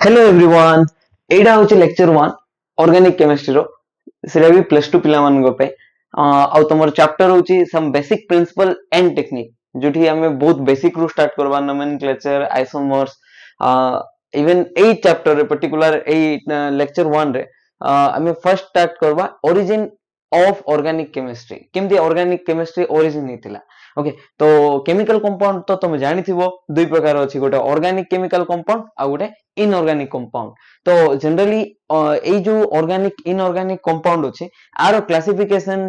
Hello everyone एटा होची lecture 1 organic chemistry रो सेरा भी +2 पिला मान गो पे आउ तमर चैप्टर होची some basic principle and technique जोठी हमें बहुत बेसिक रू स्टार्ट करबा नोमेनक्लेचर आइसोमर्स इवन ए चैप्टर रे पर्टिकुलर ए लेक्चर 1 रे हमें फर्स्ट स्टार्ट करबा ओरिजिन ऑफ ऑर्गेनिक केमिस्ट्री केमती ऑर्गेनिक केमिस्ट्री ओरिजिन हेतिला ओके तो केमिकल कंपाउंड तो तुम जानि थिबो दुई प्रकार अछि गोटे ऑर्गेनिक केमिकल कंपाउंड आ गोटे इनऑर्गेनिक कंपाउंड तो जनरली ए जो ऑर्गेनिक इनऑर्गेनिक कंपाउंड अछि आरो क्लासिफिकेशन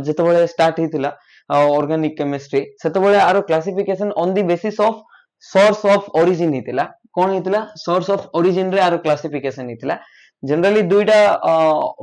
जेतबेले स्टार्ट हेतिला ऑर्गेनिक केमिस्ट्री सेतबेले आरो classification on the basis of source of origin हेतिला कोन हेतिला सोर्स ऑफ ओरिजिन रे आरो क्लासिफिकेशन हेतिला जनरली दुईटा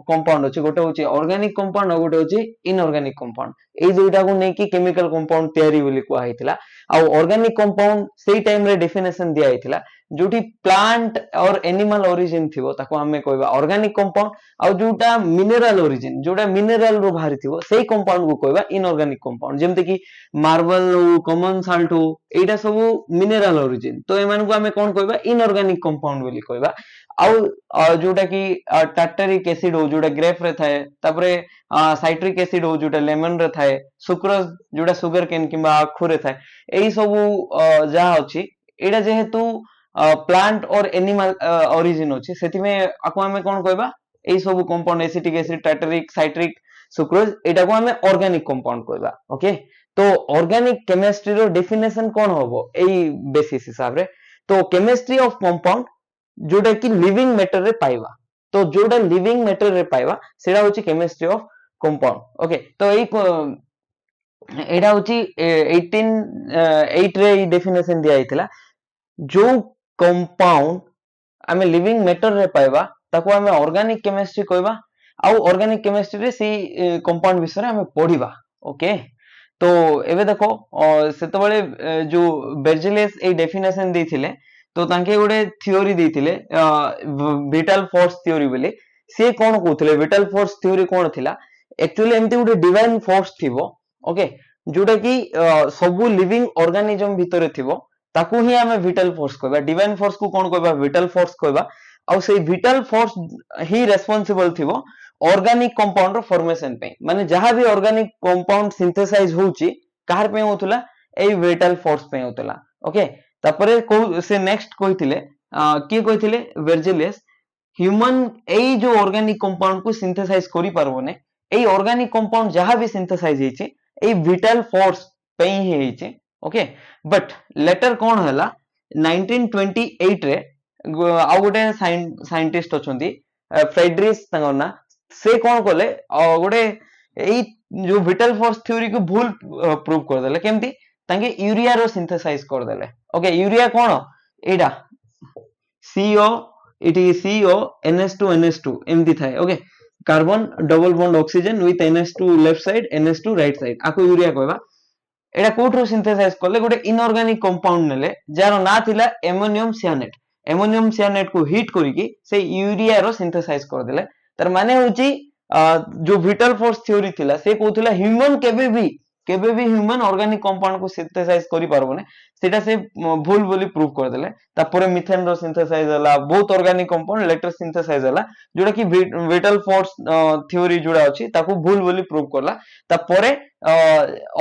कंपाउंड अछि गोटे होची ऑर्गेनिक कंपाउंड और गोटे होची इनऑर्गेनिक कंपाउंड ए दुईटा को नै कि केमिकल कंपाउंड तयारी बोली को आइतिला आ ऑर्गेनिक कंपाउंड सेही टाइम रे डेफिनेशन दिया आइतिला जोटी प्लांट और एनिमल ओरिजिन थिबो ताको हमें कहबा ऑर्गेनिक कंपाउंड आ जोटा मिनरल ओरिजिन जोटा मिनरल रो बाहरी थिबो सेही कंपाउंड को कहबा इनऑर्गेनिक कंपाउंड जेमते कि मार्बल कॉमन साल्ट हो एटा सब मिनरल ओरिजिन तो एमान को हमें कोन कहबा इनऑर्गेनिक कंपाउंड बोली कहबा आउ जोटा कि टार्टरिक एसिड हो जोटा ग्रेप रे थाए तापरे साइट्रिक एसिड हो जोटा लेमन रे थाए सुक्रोज जोटा शुगर केन किबा आखु रे थाए एई सब जहा अछि एटा जेहेतु प्लांट और एनिमल ओरिजिन अछि सेति में आको हमें कोन कहबा एई सब compound acetic acid tartaric citric sucrose एटा को हमें ऑर्गेनिक कंपाउंड कहबा ओके तो ऑर्गेनिक केमिस्ट्री रो डेफिनेशन कोन होबो एई बेसिस हिसाब रे तो केमिस्ट्री ऑफ कंपाउंड जोटा कि लिविंग मैटर रे पाइबा तो जोटा लिविंग मैटर रे पाइबा सेटा होची केमिस्ट्री ऑफ कंपाउंड ओके तो एटा होची 18 रे डेफिनेशन दिया आइतला जो कंपाउंड आमे लिविंग मैटर रे पाइबा ताको आमे ऑर्गेनिक केमिस्ट्री कहबा आ ऑर्गेनिक केमिस्ट्री रे सी कंपाउंड विषय रे आमे पढिबा ओके तो एबे देखो सेतबेले जो बेर्जेलियस ए डेफिनेशन देथिले तो तांके गोटे थ्योरी देथिले विटल फोर्स थ्योरी बोली से कोन कहउथिले विटल फोर्स थ्योरी कोन थिला एक्चुअली एमती गोटे डिवाइन फोर्स थिबो ओके जोटा कि सब लिविंग ऑर्गेनिज्म भितरे थिबो ताकू ही हमें विटल फोर्स कहबा डिवाइन फोर्स को कोन कहबा विटल फोर्स कहबा आ से विटल फोर्स ही रेस्पोंसिबल थिबो ऑर्गेनिक कंपाउंड रो फॉर्मेशन पे माने जहां भी ऑर्गेनिक कंपाउंड सिंथेसाइज होउची कार पे होतला ए विटल फोर्स पे होतला ओके तापरे को से नेक्स्ट कहिथिले की कहिथिले वेर्जिलियस ह्यूमन ए जो ऑर्गेनिक कंपाउंड को सिंथेसाइज करि पारबोने ए ऑर्गेनिक कंपाउंड जहां भी सिंथेसाइज हेची ए विटल फोर्स पे ही हेची ओके बट लेटर कोन हला 1928 रे आ गोटे साइंटिस्ट अछंती फ्रेडरिस तंगना से कोन कोले गोटे ए जो विटल फोर्स थ्योरी को भूल प्रूव कर देले केमती तांके यूरिया रो सिंथेसाइज कर देले ओके यूरिया कोन एडा CO it is CO NH2 एमती थाए okay carbon double bond oxygen with NH2 left side NH2 right side आको यूरिया कहबा एडा कोठरो सिंथेसाइज करले गोटे इनऑर्गेनिक कंपाउंड नेले जार ना थिला एमोनियम सियानेट को हीट करिकि से यूरिया रो सिंथेसाइज कर देले तर माने होची जो विटल फोर्स थ्योरी थिला से कहउथिला ह्यूमन केबे भी ह्यूमन ऑर्गेनिक कंपाउंड को सिंथेसाइज करि पारबोने सेटा से भूल बोली प्रूव कर देले तापरे मीथेन रो सिंथेसाइज हला बहुत ऑर्गेनिक कंपाउंड लेटर सिंथेसाइज हला जोटा कि विटल फोर्स थ्योरी जोड़ा अछि ताको भूल बोली प्रूव करला तापरे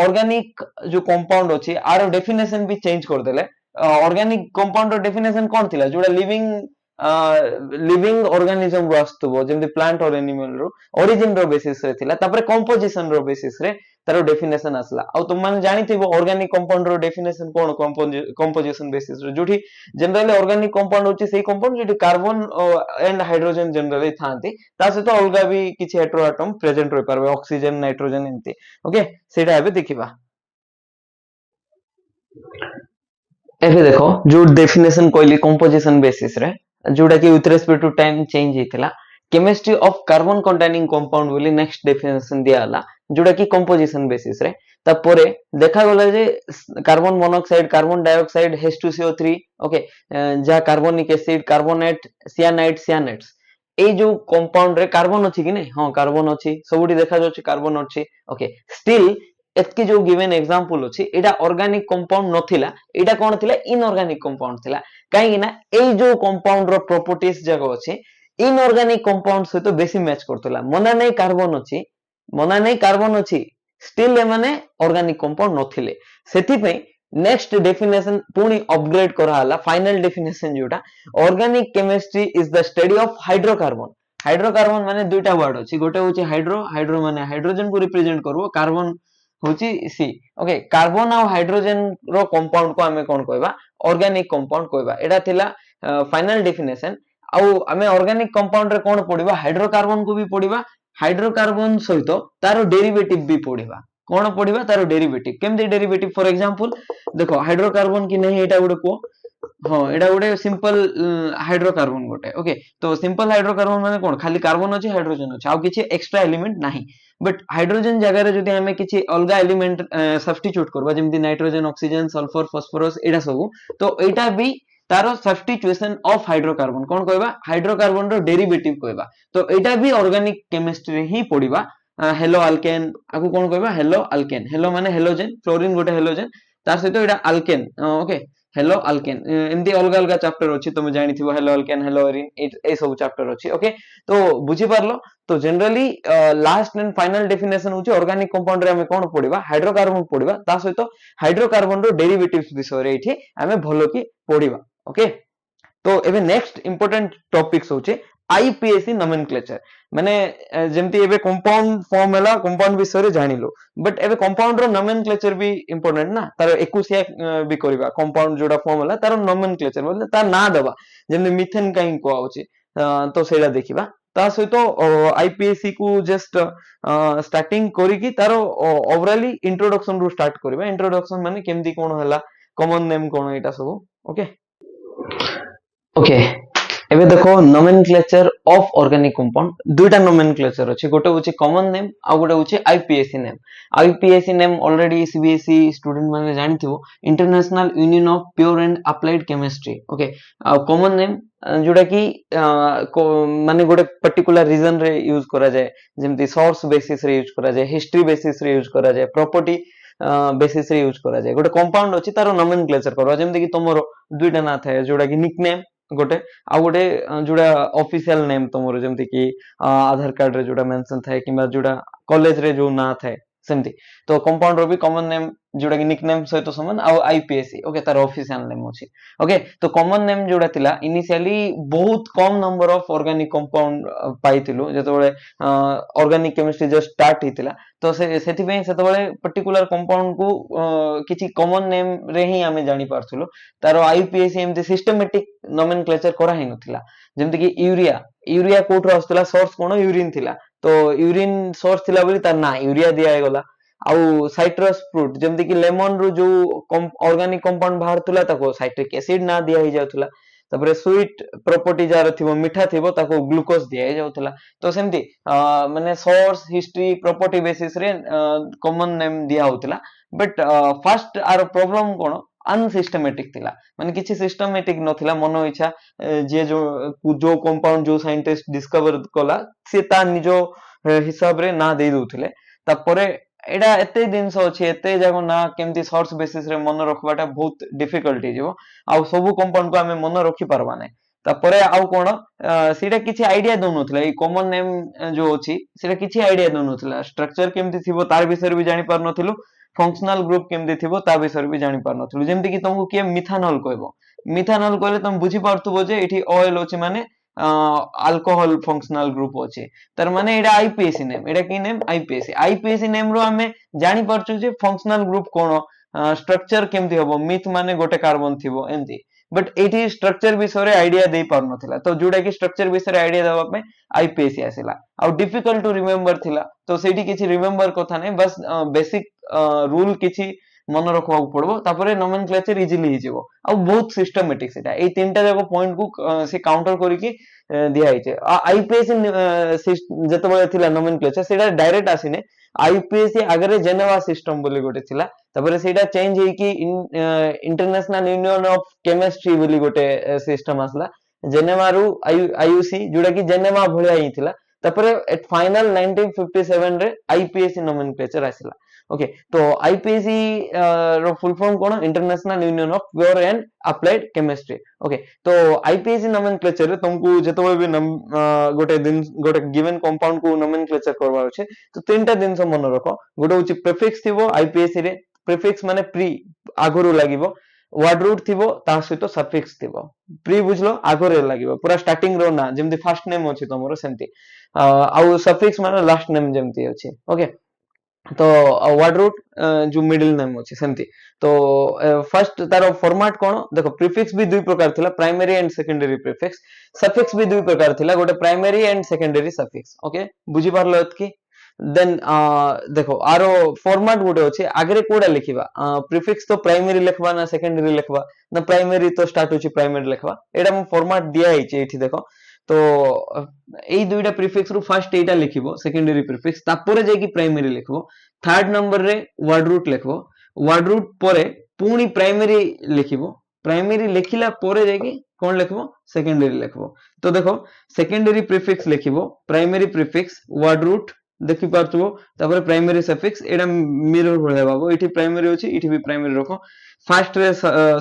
ऑर्गेनिक जो कंपाउंड अछि आरो डेफिनेशन भी चेंज कर देले ऑर्गेनिक कंपाउंड रो डेफिनेशन कोन थिला जोड़ा लिविंग ऑर्गेनिज्म रो आस्तबो जेमति प्लांट और एनिमल रो ओरिजिन रो बेसिस रे थिला तापरे कंपोजिशन रो बेसिस रे तारो डेफिनेशन आसला आ तुम माने जानिथिबो ऑर्गेनिक कंपाउंड रो डेफिनेशन कोन कंपोजिशन बेसिस रे जोठी जनरली ऑर्गेनिक कंपाउंड होची सेही कंपाउंड जोठी कार्बन एंड हाइड्रोजन जनरली थांती ता से तो अलगा भी किछि हेटेरो एटम प्रेजेंट होई परबे ऑक्सीजन नाइट्रोजन एंती ओके सेटा एबे देखिबा एबे देखो जो डेफिनेशन कहली कंपोजिशन बेसिस रे जोटा कि with respect to time change हेतिला chemistry of carbon containing compound बोली नेक्स्ट डेफिनेशन दिया हला जोटा कि कंपोजिशन बेसिस रे तापरे देखा गला जे carbon monoxide carbon dioxide H2CO3 okay जा कार्बनिक एसिड कार्बोनेट सियानेट्स ए जो कंपाउंड रे कार्बन अछि कि नै हां कार्बन अछि सबुठी देखा जाउछि कार्बन अछि ओके स्टिल एतकी जो गिवन एग्जांपल अछि एटा ऑर्गेनिक कंपाउंड नथिला एटा कोन थिला इनऑर्गेनिक कंपाउंड थिला काहे ना एई जो कंपाउंड रो प्रॉपर्टीज जगह अछि इनऑर्गेनिक कंपाउंड सहित बेसी मैच करतला मना नै कार्बन अछि स्टिल एमाने ऑर्गेनिक कंपाउंड नथिले सेति पे नेक्स्ट डेफिनेशन पुनी अपग्रेड करा हला फाइनल डेफिनेशन जोटा organic chemistry is the study of hydrocarbon माने दुईटा वर्ड अछि गोटे होची हाइड्रो माने हाइड्रोजन को रिप्रेजेंट करबो कार्बन होची सी ओके कार्बन और हाइड्रोजन रो कंपाउंड को हमें कोन कहबा ऑर्गेनिक कंपाउंड कहबा एटा थिला फाइनल डेफिनेशन आउ हमें ऑर्गेनिक कंपाउंड रे कोन पडिबा हाइड्रोकार्बन को भी पडिबा हाइड्रोकार्बन सहित तारो डेरिवेटिव भी पडिबा कोन पडिबा तारो डेरिवेटिव केमदे डेरिवेटिव फॉर एग्जांपल देखो हाइड्रोकार्बन की नहीं एटा गुडे को हाँ एटा गुडे सिंपल हाइड्रोकार्बन गोटे ओके तो सिंपल हाइड्रोकार्बन माने कोन खाली कार्बन अछि हाइड्रोजन अछि आउ किछि एक्स्ट्रा एलिमेंट नाही बट हाइड्रोजन जगह रे जदि हमें किछि अलगा एलिमेंट सब्स्टिट्यूट करबा जेमति नाइट्रोजन ऑक्सीजन सल्फर फास्फोरस एटा सब तो एटा भी तारो सब्स्टिट्यूशन ऑफ हाइड्रोकार्बन कोन कहबा हाइड्रोकार्बन रो डेरिवेटिव कहबा तो एटा भी ऑर्गेनिक केमिस्ट्री ही पडिबा हेलो अल्केन आकु कोन कहबा हेलो माने हेलोजन फ्लोरीन गोटे हेलोजन तार सहित एटा अल्केन ओके हेलो अल्केन एमती अलग अलग चैप्टर अछि तुम जानि थिबो हेलो अल्केन हेलो एरिन ए सब चैप्टर अछि ओके तो बुझी पारलो तो generally last and final definition होची ऑर्गेनिक कंपाउंड रे हमें कोन पडिबा हाइड्रोकार्बन पडिबा ता सहित हाइड्रोकार्बन रो डेरिवेटिव्स विषय रे एठी हमें भलो की पडिबा ओके तो एबे नेक्स्ट इंपोर्टेंट टॉपिक्स होचे आईपीएसी नोमेनक्लेचर माने जेमती एबे कंपाउंड फॉर्म हला कंपाउंड विषय रे जानिलो बट एबे कंपाउंड रो नोमेनक्लेचर भी इंपोर्टेंट ना तार 21 भी करबा कंपाउंड जोडा फॉर्म हला तार नोमेनक्लेचर मतलब ता ना दबा जेमती मीथेन काई को आउची तो सेला देखिबा ता सहित आईपीएसी को जस्ट स्टार्टिंग करी की तार ओवरऑली इंट्रोडक्शन रो स्टार्ट करबा इंट्रोडक्शन माने केमदी कोन हला कॉमन नेम कोन एटा सब ओके ओके एबे देखो नोमेनक्लेचर ऑफ ऑर्गेनिक कंपाउंड दुईटा नोमेनक्लेचर अछि गोटे होछि कॉमन नेम आ गोटे होछि IUPAC name already CBSE student माने जानिथिबो international union of pure and applied chemistry okay आ कॉमन नेम जोटा की माने गोटे पर्टिकुलर रीजन रे यूज करा जाय जेमति सोर्स बेसिस रे यूज करा जाय हिस्ट्री बेसिस रे यूज करा जाय प्रॉपर्टी बेसिस रे यूज करा जाय गोटे कंपाउंड अछि तारो नोमेनक्लेचर करबा जेमति कि तमरो दुईटा ना थाए जोटा कि निकनेम गोटे आ गोटे जोड़ा ऑफिशियल नेम तमरो जेमति कि आधार कार्ड रे जोड़ा मेंशन थाए किबा जोड़ा कॉलेज रे जो ना थाए सेमति तो कंपाउंड रो भी कॉमन नेम जोड़ा कि निकनेम सहित समान आ आईपीएसी ओके तार ऑफिशियल नेम अछि ओके तो कॉमन नेम जोड़ा थिला इनिशियली बहुत कम नंबर ऑफ ऑर्गेनिक कंपाउंड पाइतिलु जेतबेले ऑर्गेनिक केमिस्ट्री जस्ट स्टार्ट हितिला तो सेति पे सेतबेले पर्टिकुलर कंपाउंड को किछि कॉमन नेम रे ही हमें जानि पारथुलो तारो आईपीएसी एमते सिस्टमैटिक नोमेनक्लेचर करा हे नथिला जेमति कि यूरिया कोठर आस्तला सोर्स कोन यूरिन थिला तो यूरिन सोर्स थिला बोली तार ना यूरिया दिया गला आउ साइट्रस फ्रूट जेमति कि लेमन रो जो ऑर्गेनिक कंपाउंड बाहर तुला ताको साइट्रिक एसिड ना दिया ही जाउतला तबरे स्वीट प्रॉपर्टी जार थिबो मीठा थिबो ताको ग्लूकोज दिया जाउतला तो सेमति माने सोर्स हिस्ट्री प्रॉपर्टी बेसिस रे कॉमन नेम दिया होतला बट फर्स्ट आर प्रॉब्लम कोन अनसिस्टमैटिक थिला माने किछि सिस्टमैटिक नथिला मनो इच्छा जे जो कंपाउंड जो साइंटिस्ट डिस्कवर कला से ता निजो हिसाब रे ना दे दोथिले तापरे एडा एते दिन सो अछि एते जागो ना केमती सोर्स बेसिस रे मन रखबाटा बहुत डिफिकल्टी जेबो आ सब कंपाउंड को हमें मन रखि परबा नै तापरे आउ कोन सीटा किछि आईडिया दोनोथला ए कॉमन नेम जो अछि सीटा किछि आईडिया दोनोथला स्ट्रक्चर केमती थिबो तार विषय भी जानि पार नथिलु फंक्शनल ग्रुप केमती थिबो ता विषय भी जानि पार नथिलु जेमति कि तुमको के मिथानॉल कहबो मिथानॉल कहले तुम बुझी पारथुबो जे एठी ऑयल अछि माने अल्कोहल फंक्शनल ग्रुप अछि तर माने एडा आईपीएसी नेम एडा की नेम आईपीएसी नेम रो हमें जानि पारछु जे फंक्शनल ग्रुप कोन स्ट्रक्चर केमती हबो मिथ माने गोटे कार्बन थिबो एमती बट एठी स्ट्रक्चर विषय रे आईडिया दे पार नथिला तो जोडा कि स्ट्रक्चर विषय रे आईडिया देबा पे आईपीएसी आसिला आ डिफिकल्ट टू रिमेंबर थिला तो सेठी किछि रिमेंबर कथा नै बस बेसिक रूल किछि मन रखवा पड़बो तापरे नोमेनक्लेचर इजीली ही जेबो आ बहुत सिस्टमैटिक सेटा ए तीनटा जाको पॉइंट को से काउंटर करी कि दिया हिचे आईपीएसी जतबे थिला नोमेनक्लेचर सेटा डायरेक्ट आसीने आईपीएसी आगरे जेनेवा सिस्टम बोली गोटे थिला तापरे सेटा चेंज हे कि इंटरनेशनल यूनियन ऑफ केमिस्ट्री बोली गोटे सिस्टम आसला जेनेवा रु आईयूसी जोडा कि जेनेवा भलिया ही थिला तापरे एट फाइनल 1957 रे आईपीएसी नोमेनक्लेचर आसिला ओके तो आईपीएसी रो फुल फॉर्म कोन International union of pure and applied chemistry okay तो आईपीएसी नोमेनक्लेचर रे तुमको जेतबे भी गोटे दिन गोटे गिवन कंपाउंड को नोमेनक्लेचर करबार अछि तो तीनटा दिन से मन रखो गोटे होची प्रीफिक्स थिबो आईपीएसी रे प्रीफिक्स माने प्री आगुरु लागिवो वर्ड रूट थिबो ता सहित सफिक्स थिबो प्री बुझलो आगरे लागिवो पूरा स्टार्टिंग रो ना जेमति फर्स्ट नेम अछि तमरो सेमति आउ सफिक्स माने लास्ट नेम जेमति अछि ओके तो वर्ड रूट जो मिडिल नेम अछि सेमति तो फर्स्ट तार फॉर्मेट कोन देखो प्रीफिक्स भी दुई प्रकार थिला primary and secondary prefix suffix भी दुई प्रकार थिला गोटे primary and secondary suffix okay बुझी पारलो एतकी देन देखो आरो फॉर्मेट गोटे अछि आगरे कोडा लिखिबा प्रीफिक्स तो प्राइमरी लिखबा ना सेकेंडरी लिखबा ना प्राइमरी तो स्टार्ट होछि प्राइमरी लिखबा एडा हम फॉर्मेट दिया हिचे एठी देखो तो एई दुईटा प्रीफिक्स रु फर्स्ट एटा लिखिबो सेकेंडरी प्रीफिक्स तापरे जे कि प्राइमरी लिखबो थर्ड नंबर रे वर्ड रूट लिखबो वर्ड रूट परे पुनी प्राइमरी लिखिबो प्राइमरी लिखिला परे जे कि कोन लिखबो सेकेंडरी लिखबो तो देखो सेकेंडरी प्रीफिक्स लिखिबो प्राइमरी प्रीफिक्स वर्ड रूट देखि पारथबो तापर प्राइमरी सफिक्स एडा मिरर भले बाबू एठी प्राइमरी होची एठी भी प्राइमरी रखो फर्स्ट रे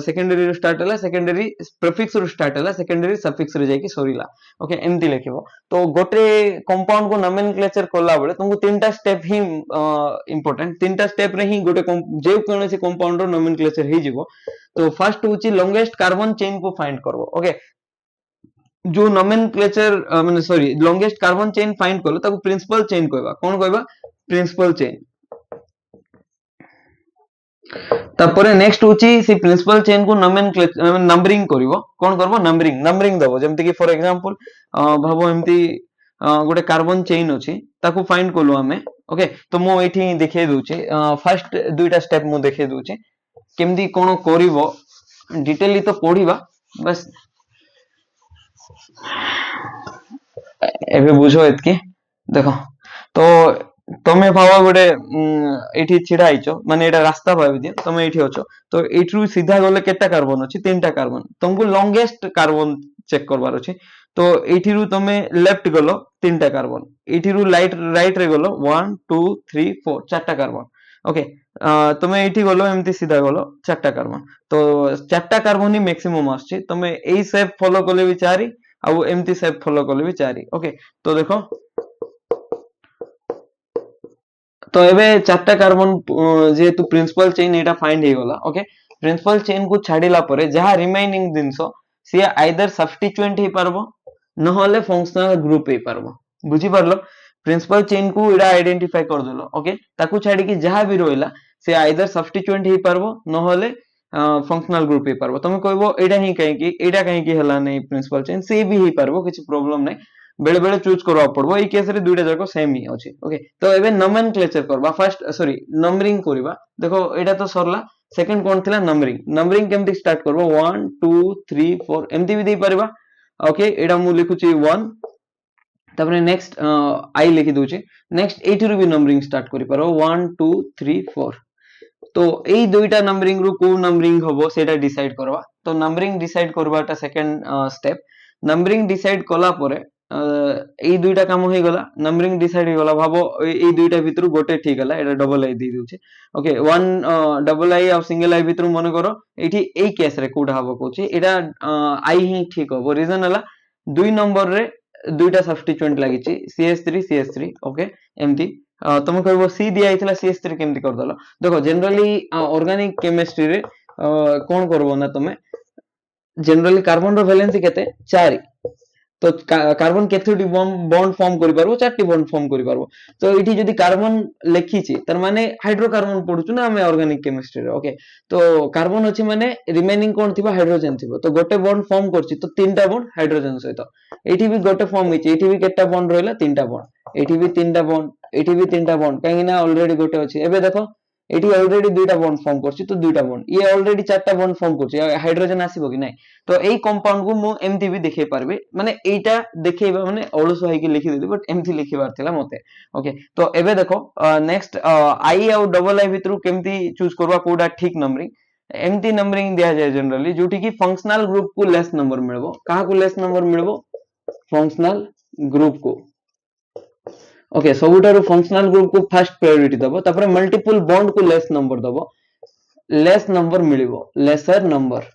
सेकेंडरी रे स्टार्ट हला सेकेंडरी प्रीफिक्स रे स्टार्ट हला सेकेंडरी सफिक्स रे जाई कि सरीला ओके एमती लिखिबो तो गोटे कंपाउंड को नोमेनक्लेचर करला बेले तुमको तीनटा स्टेप ही इंपोर्टेंट तीनटा स्टेप रे ही गोटे जे कोनोसी कंपाउंड रो नोमेनक्लेचर ही जीवो तो फर्स्ट होची लॉन्गेस्ट कार्बन चेन को फाइंड करबो ओके जो नोमेनक्लेचर माने sorry longest carbon chain find करलो ताको प्रिंसिपल चेन कहबा कोन कहबा प्रिंसिपल चेन तापरे नेक्स्ट होची सी प्रिंसिपल चेन को नोमेनक्लेचर नंबरिंग करिवो कोन करबो नंबरिंग नंबरिंग दबो जेमति कि फॉर एग्जांपल भाबो एमती गोटे कार्बन चेन अछि ताको फाइंड करलो हमें ओके तो मो एठी देखे दोचे फर्स्ट दुईटा स्टेप मो देखे दोचे केमदी कोन करिवो डिटेली तो पढिबा बस एबे बुझो एतके देखो तो तमे भावा गोटे एठी छिडा आइचो माने एटा रास्ता भाबी दियो तमे एठी अछो तो एठरू सीधा गले केटा कार्बन अछि तीनटा कार्बन तुमको लॉन्गेस्ट कार्बन चेक करबार अछि तो एठीरू तमे लेफ्ट गलो तीनटा कार्बन एठीरू राइट रे गलो 1 2 3 4 चारटा कार्बन ओके तमे एठी गलो एमती सीधा गलो चारटा कार्बन तो चारटा कार्बन ही मैक्सिमम आछि तमे एई शेप फॉलो करले भी चारि आउ एमती शेप फॉलो करले भी चारि ओके तो देखो तो एबे चारटा कार्बन जेतु प्रिंसिपल चेन एटा फाइंड हे गला ओके प्रिंसिपल चेन को छाडिला परे जहा रिमेनिंग दिनसो से आइदर सब्स्टिट्यूएंट हे परबो न होले फंक्शनल ग्रुप हे परबो बुझी परलो प्रिंसिपल चेन को एडा आइडेंटिफाई कर देलो ओके ताकू छाडी कि जहा भी रोइला से आइदर सब्स्टिट्यूएंट हे परबो न होले फंक्शनल ग्रुप हे परबो तुम कहबो एडा कहीं की हला नहीं प्रिंसिपल चेन से भी हे परबो किछ प्रॉब्लम नहीं बेले बेले चूज करवा पड़बो ई केस रे दुईटा जाको सेम ही अछि ओके तो एबे नोमेनक्लेचर करबा फर्स्ट सॉरी नंबरिंग करबा देखो एटा तो सरला सेकंड कोन थिला नंबरिंग नंबरिंग केमति स्टार्ट करबो 1 2 3 4 एमती भी दे परबा ओके एटा मु लिखुची 1 तापरे नेक्स्ट आई लिखि दोची नेक्स्ट एठी भी नंबरिंग स्टार्ट करि पारो 1 2 3 4 तो एई दुईटा नंबरिंग रु को नंबरिंग होबो सेटा डिसाइड करबा तो नंबरिंग डिसाइड करबाटा सेकंड स्टेप नंबरिंग डिसाइड कला परे एई दुईटा काम होई गला नंबरिंग डिसाइड हो गला भाबो एई दुईटा भितरु गोटे ठीक गला एटा डबल आई दे दिउचे ओके वन डबल आई और सिंगल आई भितरु मन करो एठी एई केस रे कोडा हबो कोची एटा आई ही ठीक हबो रीजन हला दुई नंबर रे दुईटा सब्स्टिट्यूएंट लागिची CH3 ओके एमती तुम कहबो सी दिया आइतला CH3 केमती कर दलो देखो जनरली ऑर्गेनिक केमिस्ट्री रे कोन करबो ना तुमे जनरली कार्बन रो वैलेंसी केते 4 तो कार्बन केथोटी बॉन्ड फॉर्म करि पारबो चारटी बॉन्ड फॉर्म करि पारबो तो एठी जदी कार्बन लेखिची तर माने हाइड्रोकार्बन पढुछु ना हमें ऑर्गेनिक केमिस्ट्री रे ओके तो कार्बन अछि माने रिमेनिंग कोन थिबा हाइड्रोजन थिबो तो गोटे बॉन्ड फॉर्म करछि तो तीनटा बॉन्ड हाइड्रोजन सहित एठी भी गोटे फॉर्म हिची एठी भी केटा बॉन्ड रहला तीनटा बॉन्ड एठी भी तीनटा बॉन्ड एठी भी तीनटा बॉन्ड काहे ना ऑलरेडी गोटे अछि एबे देखो एठी ऑलरेडी दुईटा बॉन्ड फॉर्म करछि तो दुईटा बॉन्ड ये ऑलरेडी चारटा बॉन्ड फॉर्म करछि हाइड्रोजन आसीबो कि नै तो एई कंपाउंड को मु एमती भी देखे पारबे माने एटा देखेबा माने अलस होई कि लिखि देबे बट एमती लिखिबार थिला मते ओके तो एबे देखो नेक्स्ट आई और डबल आई भितरु केमती चूज करबा कोडा ठीक नंबरिंग एमती नंबरिंग दिया जाय जनरली जोठी कि फंक्शनल ग्रुप को लेस नंबर मिलबो कहा को लेस नंबर मिलबो फंक्शनल ग्रुप को ओके सबुठारु फंक्शनल ग्रुप को फर्स्ट प्रायोरिटी दबो तापर मल्टीपल बॉन्ड को लेस नंबर दबो लेस नंबर मिलिबो lesser number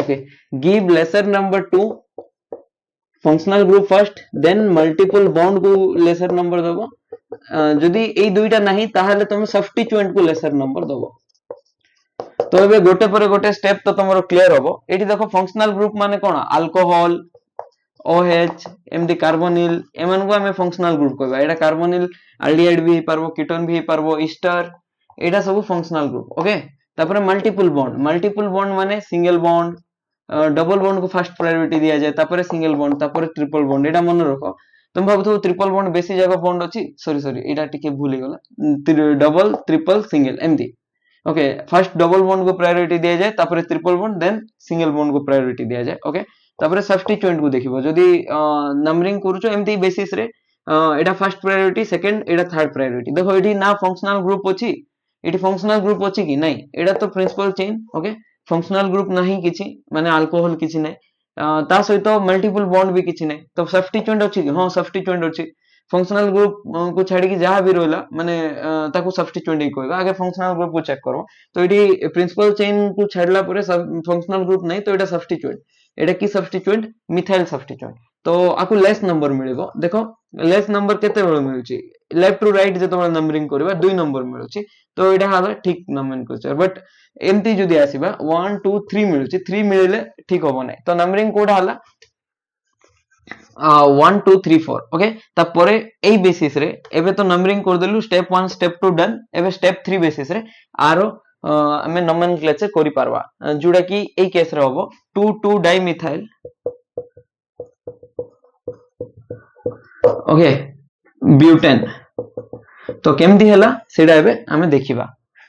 okay give lesser number to functional group first then multiple bond को लेसर नंबर दबो जदि एई दुईटा नाही ताहाले तुम सब्स्टिट्यूएंट को लेसर नंबर दबो तो एबे गोटे पर गोटे स्टेप तो तुमरो क्लियर होबो एठी देखो फंक्शनल ग्रुप माने कोन अल्कोहल OH एमदी कार्बोनिल एमन को हमें फंक्शनल ग्रुप कहबा एटा कार्बोनिल एल्डिहाइड भी पारबो कीटोन भी पारबो ईस्टर एटा सब फंक्शनल ग्रुप ओके तापर मल्टीपल बॉन्ड माने सिंगल बॉन्ड डबल बॉन्ड को फर्स्ट प्रायोरिटी दिया जाए तापर सिंगल बॉन्ड तापर ट्रिपल बॉन्ड एटा मन रखो तुम भाबथो ट्रिपल बॉन्ड बेसी जगह बॉन्ड अछि सॉरी एटा टिके भूल गेला डबल ट्रिपल सिंगल एमदी ओके फर्स्ट डबल बॉन्ड को प्रायोरिटी दिया जाए तापर triple bond then single bond को प्रायोरिटी दिया जाए ओके तापर सब्स्टिट्यूएंट को देखिबो जदी नंबरिंग करूचो एमती बेसिस रे एटा फर्स्ट प्रायोरिटी सेकंड एटा थर्ड प्रायोरिटी देखो एठी ना फंक्शनल ग्रुप अछि एठी फंक्शनल ग्रुप अछि कि नहीं एटा तो principal chain okay functional group नहीं किछि माने अल्कोहल किछि नहीं ता सहित मल्टीपल बॉन्ड भी किछि नहीं तो सब्स्टिट्यूएंट अछि कि हां सब्स्टिट्यूएंट अछि फंक्शनल ग्रुप को छाड़ी कि जहां भी रहला माने ताको सब्स्टिट्यूएंट ही कहबा आगे फंक्शनल ग्रुप को चेक करो तो एठी प्रिंसिपल चेन को छाडला परे फंक्शनल ग्रुप नहीं तो एटा सब्स्टिट्यूएंट एटा की सब्स्टिट्यूएंट मिथाइल सब्स्टिट्यूएंट तो आकु लेस नंबर मिलिबो देखो लेस नंबर केते बेले मिलुची लेफ्ट टू राइट जतो बेले नंबरिंग करबा 2 नंबर मिलुची तो एटा हाला ठीक नोमेनक्लेचर बट एमती जदी आसीबा 1 2 3 मिलुची 3 मिलिले ठीक होबो नै तो नंबरिंग कोड हाला 1 2 3 4 ओके तापरे एई बेसिस रे एबे तो नंबरिंग कर देलु स्टेप 1 स्टेप 2 डन एबे स्टेप 3 बेसिस रे आरो हमें नोमेनक्लेचर करि पारबा जुडा की एई केस रे होबो 2 2 डाइमिथाइल ओके ब्यूटेन तो केमती हला सेडा एबे हमें देखिबा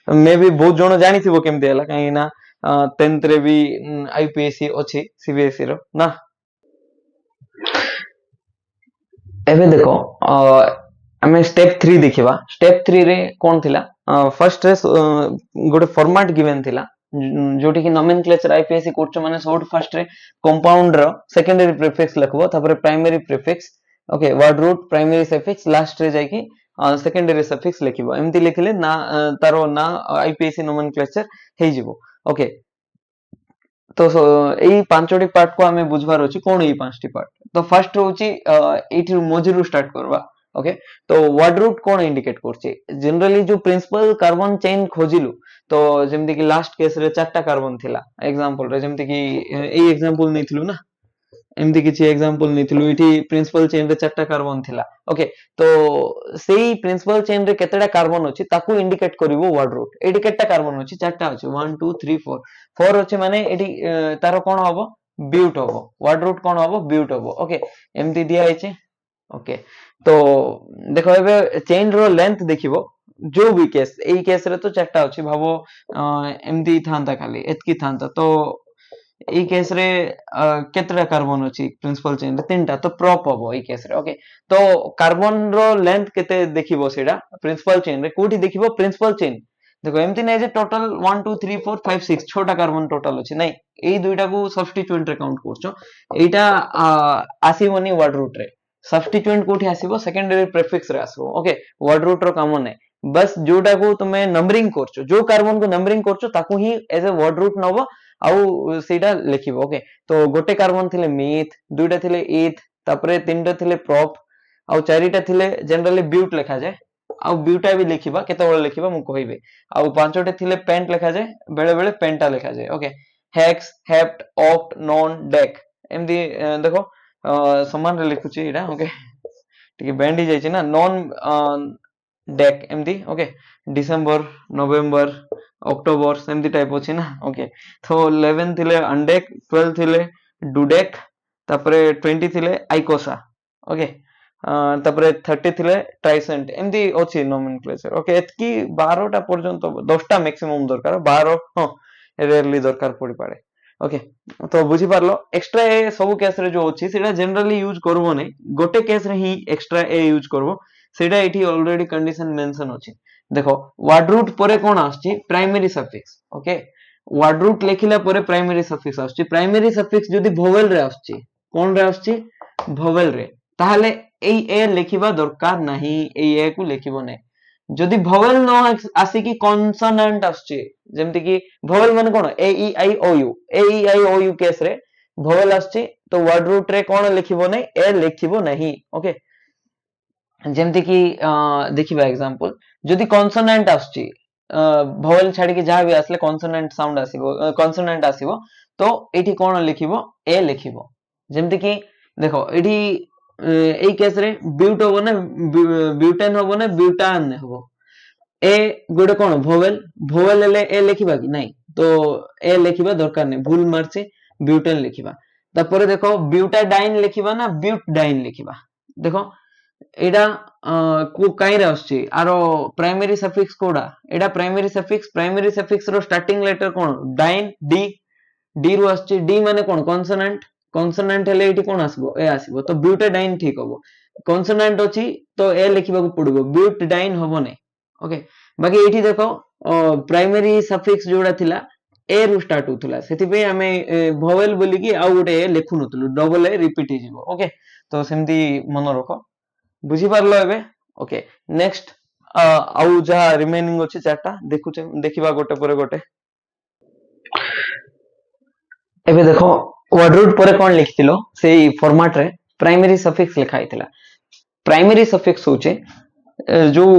मे भी बहुत जण जानि थिबो केमती हला काई ना 10th रे भी आईपीएससी अछि सीबीएसई रो ना एबे देखो हमें स्टेप 3 देखिबा स्टेप 3 रे कोन थिला फर्स्ट रे गोटे फॉर्मेट गिवन थिला जोटी की नोमेनक्लेचर आईपीएससी कोर्स माने सब फर्स्ट रे कंपाउंड रो सेकेंडरी प्रीफिक्स लिखबो तापर primary prefix okay word root primary suffix last रे जाई की सेकेंडरी सफिक्स लिखिबो एमती लिखले ना तारो ना आईपीएससी नोमेनक्लेचर हे जिवो ओके तो एई पांचटी पार्ट को हमें बुझबार अछि कोन एई पांचटी पार्ट तो फर्स्ट होची एठी मजिरु स्टार्ट करबा ओके तो वर्ड रूट कोन इंडिकेट करछि जनरली जो प्रिंसिपल कार्बन चेन खोजिलु तो जेमति कि लास्ट केस रे चारटा कार्बन थिला एग्जांपल रे जेमति कि एई एग्जांपल नेथिलु ना एमती किछि एग्जांपल नेथिलु इठी प्रिंसिपल चेन रे चारटा कार्बन थिला ओके तो सेई प्रिंसिपल चेन रे केतेडा कार्बन अछि ताकू इंडिकेट करिवो वर्ड रूट एठी केतेटा कार्बन अछि चारटा अछि 1 2 3 4 4 अछि माने एठी तारो कोन होबो ब्यूट होबो वर्ड रूट कोन होबो ब्यूट होबो ओके एमती दिया आइछे ओके तो देखो एबे चेन रो लेंथ देखिबो जो भी केस एई केस रे तो चारटा अछि भाबो एमती थांता खाली एतकी थांता तो एई केस रे केतरा कार्बन अछि प्रिंसिपल चेन रे तीनटा तो प्रॉप होबो एई केस रे ओके तो कार्बन रो लेंथ केते देखिबो सेडा प्रिंसिपल चेन रे कोठी देखिबो प्रिंसिपल चेन देखो एमती नै जे टोटल 1 2 3 4 5 6 छोटा कार्बन टोटल अछि नै एई दुईटा को सब्स्टिट्यूएंट रे काउंट करछो एटा आसीबोनी वर्ड रूट रे सब्स्टिट्यूएंट कोठी आसीबो सेकेंडरी प्रीफिक्स रे आसीबो ओके वर्ड रूट रो काम नै बस जोटा को तुमे नंबरिंग करछो जो कार्बन को नंबरिंग करछो ताकू ही एज ए वर्ड रूट नबो आउ सेटा लिखिबो ओके तो गोटे कार्बन थिले मीथ दुईटा थिले ईथ तापरे तीनटा थिले प्रॉप आउ चारिटा थिले जनरली ब्यूट लिखा जाय आउ ब्यूटा भी लिखिबा केते बेले लिखिबा मु कहिबे आउ पांचटा थिले पेंट लिखा जाय बेले बेले पेंटा लिखा जाय okay hex hept oct non dec एमदी देखो समान रे लिखुची एटा ओके टिके बेंड ही जायछि ना नॉन डेक एमदी ओके डिसेंबर नवंबर अक्टोबर सेमती टाइप अछि ना ओके तो 11 थिले अनडेक 12 थिले डुडेक तापरे 20 थिले आइकोसा ओके तापरे 30 थिले ट्राइसेंट एमदी अछि नोमेनक्लेचर ओके एतकी 12 टा पर्यंत 10 टा मैक्सिमम दरकार 12 हां रेयरली दरकार पड़ी पारे ओके तो बुझी पारलो एक्स्ट्रा ए सब केस रे जो अछि सेटा जनरली यूज करबो नै गोटे केस रे ही एक्स्ट्रा ए यूज करबो सेटा एठी ऑलरेडी कंडीशन मेंशन अछि देखो वर्ड रूट परे कोन आछि primary suffix okay word root लेखिला परे प्राइमरी सफिक्स आछि प्राइमरी सफिक्स जदी वोवेल रे आछि कोन रे आछि वोवेल रे ताहले এই এ লেখিবা দরকার ନାହିଁ, এই ଏ କୁ ଲେଖିବ ନାହିଁ। ଯଦି ଭୋୱେଲ ନ ଆସିକି କନସୋନାଣ୍ଟ ଆସୁଛି, ଯେମିତି କି ଭୋୱେଲ ମାନେ କଣ A E I O U, A E I O U case ରେ ଭୋୱେଲ ଆସୁଛି ତ ୱାର୍ଡ ରୁଟ ରେ କଣ ଲେଖିବ ନାହିଁ, ଏ ଲେଖିବ ନାହିଁ। ଓକେ, ଯେମିତି କି ଦେଖିବା ଏକ୍ସାମ୍ପଲ, ଯଦି କନସୋନାଣ୍ଟ ଆସୁଛି, ଭୋୱେଲ ଛାଡିକି ଯାହା ବି ଆସିଲେ କନସୋନାଣ୍ଟ ସାଉଣ୍ଡ ଆସିବ, କନସୋନାଣ୍ଟ ଆସିବ, ତ ଏଇଠି କଣ ଲେଖିବ, ଏ ଲେଖିବ। ଯେମିତି କି ଦେଖ ଏଇଠି ଏଇ କେସ ରେ ବିଉଟ ହବ ନା ବିଉଟାନ ହବ ନା ବିଉଟାନ ହବ। ଏ ଗୋଟେ କଣ ଭୋୱେଲ, ଭୋୱେଲ ହେଲେ ଏ ଲେଖିବା କି ନାଇଁ, ତ ଏ ଲେଖିବା ଦରକାର ନାହିଁ, ଭୁଲ ମାରছে, ବିଉଟାନ ଲେଖିବା। ତାପରେ ଦେଖ ବିଉଟାଡାଇନ ଲେଖିବା ନା ବିଉଟଡାଇନ ଲେଖିବା। ଦେଖ ଏଇଟା କାଇଁରେ ଆସୁଛି, ଆର ପ୍ରାଇମେରୀ ସଫିକ୍ସ କୋଉଟା, ଏଇଟା ପ୍ରାଇମେରୀ ସଫିକ୍ସ। ପ୍ରାଇମେରୀ ସଫିକ୍ସ ର ଷ୍ଟାର୍ଟିଂ ଲେଟର କଣ, ଡାଇନ, ଡି, ଡି ରୁ ଆସୁଛି, ଡି ମାନେ କଣ କନସୋନାଣ୍ଟ, କନସୋନାଣ୍ଟ ହେଲେ ଏଇଠି କଣ ଆସିବ, ଏ ଆସିବ, ତ ବିଉଟାଡାଇନ ଠିକ ହବ। କନସୋନାଣ୍ଟ ଅଛି ତ ଏ ଲେଖିବାକୁ ପଡିବ, ବିଉଟଡାଇନ ହବ ନାହିଁ। ଓକେ, ବାକି ଏଇଠି ଦେଖ ପ୍ରାଇମେରୀ ସଫିକ୍ସ ଯୋଉଟା ଥିଲା ଏ ରୁ ଷ୍ଟାର୍ଟ ହଉଥିଲା, ସେଥିପାଇଁ ଆମେ ଭୋୱେଲ ବୋଲିକି ଆଉ ଗୋଟେ ଏ ଲେଖୁନଥିଲୁ, ଡବଲ ଏ ରିପିଟ ହେଇଯିବ। ଓକେ, ତ ସେମିତି ମନେ ରଖ, ବୁଝିପାରିଲ ଏବେ। ଓକେ, ନେକ୍ସଟ ଆଉ ଯାହା ରିମେନିଂ ଅଛି ଚାରିଟା ଦେଖୁଛେ, ଦେଖିବା ଗୋଟେ ପରେ ଗୋଟେ। ଏବେ ଦେଖ ୱାର୍ଡ ରୁଟ ପରେ କଣ ଲେଖିଥିଲ, ସେଇ ଫର୍ମାଟ ରେ ପ୍ରାଇମେରୀ ସଫିକ୍ସ ଲେଖା ହେଇଥିଲା। ପ୍ରାଇମେରୀ ସଫିକ୍ସ ହଉଛି ଯୋଉ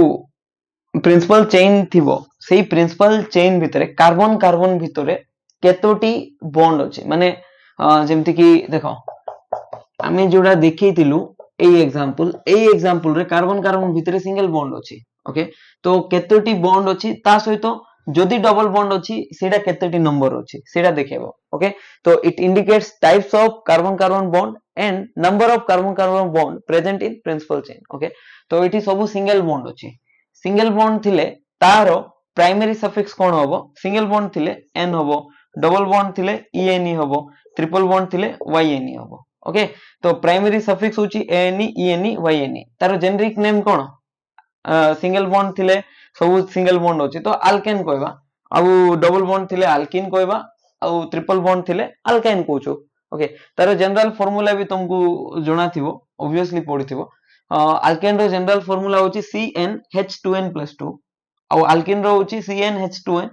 ପ୍ରିନ୍ସିପାଲ ଚେନ୍ ଥିବ, ସେଇ ପ୍ରିନ୍ସିପାଲ ଚେନ୍ ଭିତରେ କାର୍ବନ କାର୍ବନ ଭିତରେ କେତୋଟି ବଣ୍ଡ ଅଛି, ମାନେ ଯେମିତି କି ଦେଖ ଆମେ ଯୋଉଟା ଦେଖେଇଥିଲୁ ଏଇ ଏକ୍ସାମ୍ପଲ ରେ କାର୍ବନ କାର୍ବନ ଭିତରେ ସିଙ୍ଗଲ ବଣ୍ଡ ଅଛି। ଓକେ, ତ କେତୋଟି ବଣ୍ଡ ଅଛି, ତା ସହିତ ଯଦି ଡବଲ ବଣ୍ଡ ଅଛି ସେଇଟା କେତୋଟି ନମ୍ବର ଅଛି ସେଇଟା ଦେଖେଇବ। ଓକେ, ତ it indicates types of carbon carbon bond and number of carbon carbon bond present in principal chain. Okay, तो एठी सब सिंगल बॉन्ड अछि, सिंगल बॉन्ड थिले तारो प्राइमरी सफिक्स कोन होबो, सिंगल बॉन्ड थिले एन होबो, डबल बॉन्ड थिले ईएनई होबो, ट्रिपल बॉन्ड थिले वाईएनई होबो। ओके, तो प्राइमरी सफिक्स होची एएनई ईएनई वाईएनई, तारो जेनेरिक नेम कोन, सिंगल बॉन्ड थिले सब सिंगल बॉन्ड अछि तो अल्केन कहबा, आ डबल बॉन्ड थिले अल्किन कहबा, आ ट्रिपल बॉन्ड थिले अल्काइन कहचो। ओके, तारो जनरल फार्मूला भी तुमको जणा थिबो, ऑब्वियसली पढिथिबो। अल्केन रो जनरल फार्मूला होची CnH2n+2, आ अल्किन रो होची CnH2n,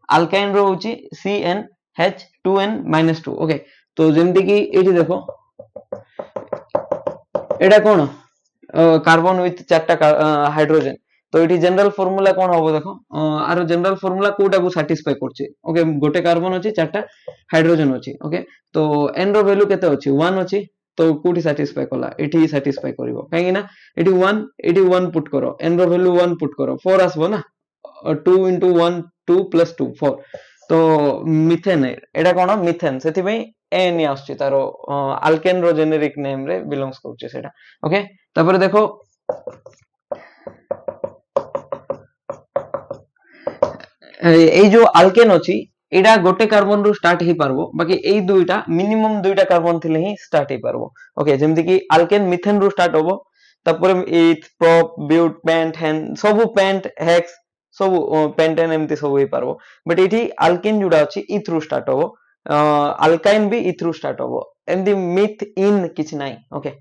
अल्काइन रो होची CnH2n-2। ओके, तो जेमति कि एठी देखो एटा कोन कार्बन विथ चारटा हाइड्रोजन, तो एठी जनरल फार्मूला कोन होबो देखो, आरो जनरल फार्मूला कोटा को सैटिस्फाई करछि। ओके, गोटे कार्बन अछि, चारटा हाइड्रोजन अछि। ओके, तो n रो वैल्यू केते अछि, 1 अछि, तो कोठी सैटिस्फाई कला, एठी सैटिस्फाई करिवो, काहेकि ना एठी 1 पुट करो, n रो वैल्यू 1 पुट करो, 4 आसबो ना, 2 * 1 2 + 2 4, तो मिथेन एटा कोन मिथेन, सेति पई एन आछी तारो अल्केन रो जेनेरिक नेम रे बिलोंग्स करछे सेटा। ओके, तापर देखो এই जो अल्केन अछि एटा गोटे कार्बन रो स्टार्ट हे पारबो, बाकी एई दुईटा मिनिमम दुईटा कार्बन थिले ही स्टार्ट हे पारबो। ओके, जेमति कि अल्केन मिथेन रो स्टार्ट होबो, तापर इथ प्रोप ब्यूट पेंट हेन सब पेंट हेक्स सब पेंटेन एमति सब हे पारबो, बट एठी अल्केन जुडा अछि इथ रो स्टार्ट होबो, अल्काइन भी इथ रो स्टार्ट होबो, एमति मिथ इन किछ नाही। ओके,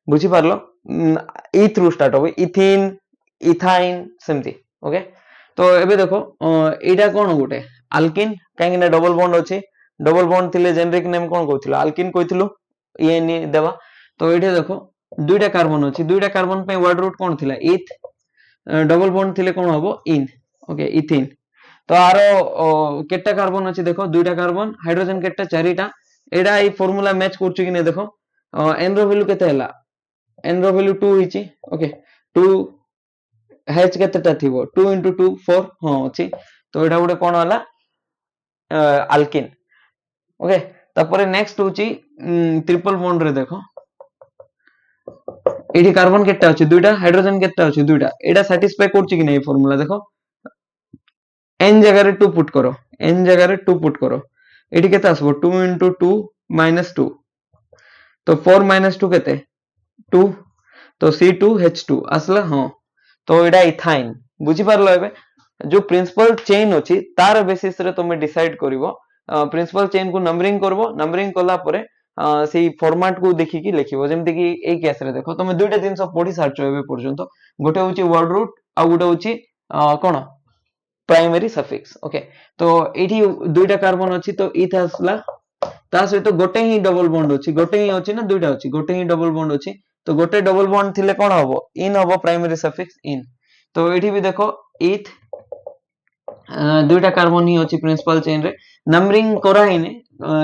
बुझी पारलो, इथ रो स्टार्ट होबो, इथिन इथाइन सेमति। ओके, तो एबे देखो एटा कोन गोटे अल्किन, काहे ना डबल बॉन्ड अछि, डबल बॉन्ड थिले जेनेरिक नेम कोन कहथिलो, अल्किन कहथिलो, एन देबा। तो एठे देखो दुईटा कार्बन अछि, दुईटा कार्बन पे वर्ड रूट कोन थिला इथ, डबल बॉन्ड थिले कोन होबो इन। ओके, इथिन, तो आरो केटा कार्बन अछि देखो, दुईटा कार्बन, हाइड्रोजन केटा चारिटा, एडा ई फार्मूला मैच करछु कि नै देखो, एन रो वैल्यू केते हला, एन रो वैल्यू 2 हिची। ओके, 2 H केतेटा थिबो, 2 * 2 4 हां अछि, तो एटा गुटे कोन हला अल्किन। ओके, तापरे नेक्स्ट होची ट्रिपल बॉन्ड रे देखो, एठी कार्बन केटा अछि दुईटा, हाइड्रोजन केटा अछि दुईटा, एटा सैटिस्फाई करछि कि नै फार्मूला देखो, n जगह रे 2 पुट करो, n जगह रे 2 पुट करो, एठी केते आसबो 2 * 2 - 2, तो 4 - 2 केते 2, तो C2H2 आसला। हां, तो एटा इथाइन, बुझी पारलो एबे जो प्रिंसिपल चेन अछि तार बेसिस रे तुमे डिसाइड करिवो, प्रिंसिपल चेन को नंबरिंग करबो, नंबरिंग कला परे सेही फॉर्मेट को देखिकी लिखिबो जेमति कि ए केस रे देखो तमे दुईटा जिंस पढी सारचो एबे पर्यंत गोटे होची वर्ड रूट आ गोटे होची कोन प्राइमरी सफिक्स ओके तो एठी दुईटा कार्बन अछि तो इथ आसला ता सहित गोटे ही डबल बॉन्ड अछि गोटे ही अछि ना दुईटा अछि गोटे ही डबल बॉन्ड अछि तो गोटे डबल बॉन्ड थिले कोन हबो इन हबो प्राइमरी सफिक्स इन तो एठी भी देखो इथ दुईटा कार्बन ही अछि प्रिंसिपल चेन रे नंबरिंग करा हिने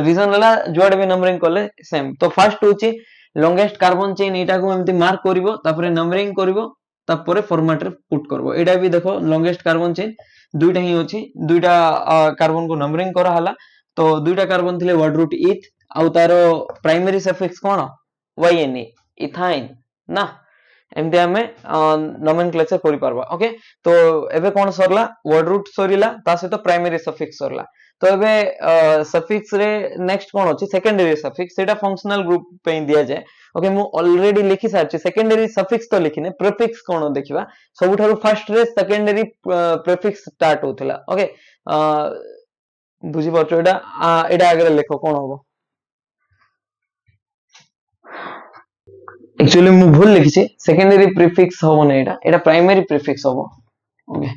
रीजन हला जुआडे भी नंबरिंग करले सेम तो फर्स्ट होची लॉन्गेस्ट कार्बन चेन एटा को एमती मार्क करिवो तापरे नंबरिंग करिवो तापरे फॉर्मेट रे पुट करबो एटा भी देखो लॉन्गेस्ट कार्बन चेन दुईटा ही अछि दुईटा कार्बन को नंबरिंग करा हला तो दुईटा कार्बन थिले वर्ड रूट इथ आउ तारो प्राइमरी सफिक्स कोन YNE इथाइन ना एमती आमे नोमेनक्लेचर करि पारबा ओके तो एबे कोन सरला वर्ड रूट सरीला ता सहित प्राइमरी सफिक्स सरला तो एबे सफिक्स रे नेक्स्ट कोन अछि सेकेंडरी सफिक्स सेटा फंक्शनल ग्रुप पे दिया जाय ओके मु ऑलरेडी लिखि सारछि सेकेंडरी सफिक्स तो लिखिने प्रीफिक्स कोन देखिबा सबुठारु first ray secondary prefix start होतला ओके बुझी परछो एटा आगे लेखो कोन होबो एक्चुअली मु भूल लिखिछि सेकेंडरी प्रीफिक्स होबो नै एटा प्राइमरी प्रीफिक्स होबो ओके